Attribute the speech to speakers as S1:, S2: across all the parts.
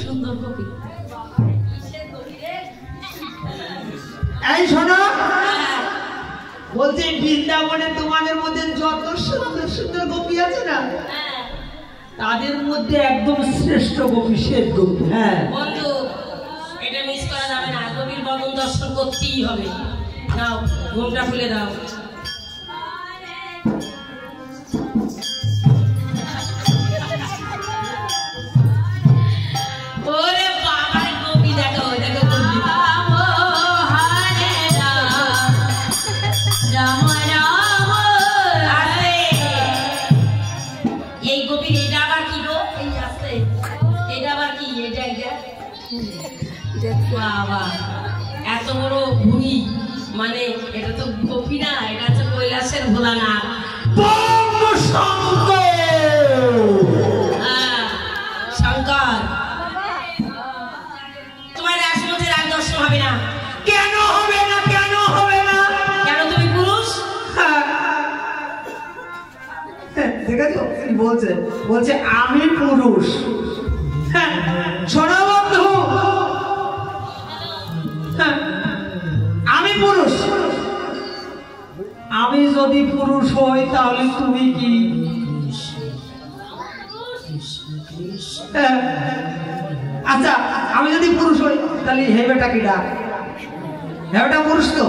S1: সুন্দর গোপী।
S2: এই শোনো, বলছি বৃন্দাবনে তোমাদের মধ্যে যত সুন্দর সুন্দর গোপী আছে না, তাদের মধ্যে একদম শ্রেষ্ঠ গোপী শ্বেত গোপী। হ্যাঁ
S1: বন্ধু, এটা মিস করা যাবে না, গোপীর বদন দর্শন করতেই হবে। নাও ঘুমটা খুলে দাও। ওরে বাবা, গোপী দেখো, দেখো গোপী। রাম রাম আরে, এই গোপীর এটা আবার কি গো? এই আসছে, এটা আবার কি? এটা এটা বাবা, এত বড় ভুঁড়ি, মানে এটা তো গোপী না, এটা হচ্ছে কৈলাসের ভোলানাথ। শঙ্কর, তোমার রাসমধ্যে রাগ দর্শন হবে না।
S2: কেন হবে না? কেন হবে না?
S1: কেন? তুমি পুরুষ।
S2: দেখেছো কি বলছে? বলছে আমি পুরুষ। শোনো বন্ধু, আমি পুরুষ। আমি যদি পুরুষ হই তাহলে তুমি কি? আচ্ছা, আমি যদি পুরুষ হই তাহলে হেবেটা কি ডাক? হেবেটা পুরুষ তো?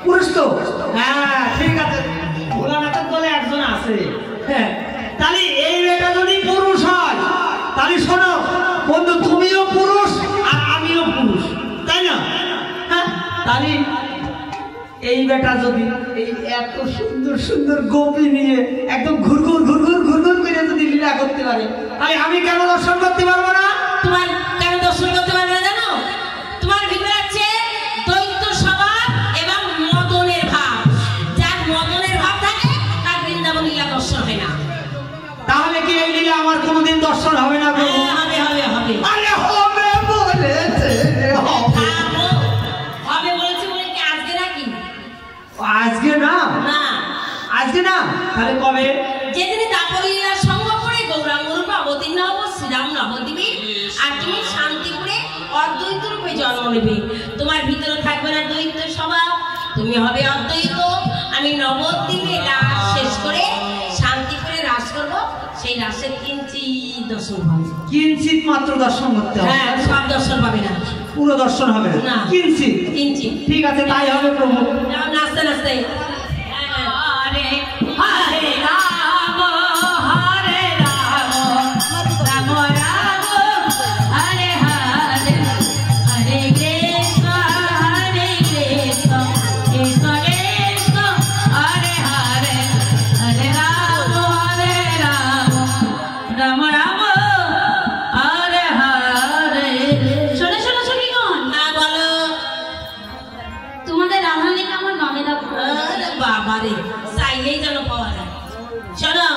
S2: পুরুষ তো? হ্যাঁ ঠিক আছে, ভোলানাথের বলে একজন আছে। হ্যাঁ, তাহলে এই বেটা যদি পুরুষ হয় তাহলে শোনো বন্ধু, তুমিও পুরুষ আর আমিও পুরুষ, তাই না? হ্যাঁ, তাহলে এই বেটা যদি এই এত সুন্দর সুন্দর গোপী নিয়ে একদম ঘুরঘুর ঘুরঘুর ঘুরঘুর করে যদি লীলা করতে পারে, তাহলে আমি কেন দর্শন করতে পারবো না?
S1: তোমার কেন দর্শন করতে পারবে না জানো? তোমার ভিতরে আছে দ্বৈত স্বভাব এবং মদনের ভাব। যার মদনের ভাব থাকে তার বৃন্দাবন লীলা দর্শন হয় না।
S2: তাহলে কি এই লীলা আমার কোনোদিন দর্শন হবে না?
S1: হবে হবে হবে।
S2: আরে হবে বলেছে,
S1: হবে বলেছে বলে কি আজকে নাকি?
S2: আজকে না,
S1: না
S2: আজকে না, তাহলে কবে?
S1: যেদিন দাপর লীলার সঙ্গ করে গৌরাঙ্গ রূপে অবতীর্ণ হবো শ্রীরাম নবদ্বীপে, আর তুমি শান্তি করে অদ্বৈত রূপে জন্ম নেবে। তোমার ভিতরে থাকবে না দ্বৈত স্বভাব, তুমি হবে অদ্বৈত। আমি নবদ্বীপে রাস শেষ করে শান্তি করে রাস করব, সেই রাসের কিঞ্চিত দর্শন হবে।
S2: কিঞ্চিত মাত্র দর্শন করতে হবে?
S1: হ্যাঁ, সব দর্শন পাবে না,
S2: পুরো দর্শন হবে না, কিঞ্চিত।
S1: কিঞ্চিত।
S2: ঠিক আছে, তাই হবে প্রভু।
S1: নাচতে নাচতে হরে হরে রাম হরে রাম রাম রাম হরে হরে হরে কৃষ্ণ কৃষ্ণ কৃষ্ণ হরে হরে হরে রাম রাম রাম হরে হরে। শোনো শোনো সখীগণ, না বলো। তোমাদের রাধার লেখা আমার গানে দেখো। বাবা রে, চাইলেই যেন পাওয়া যায়। শোনো।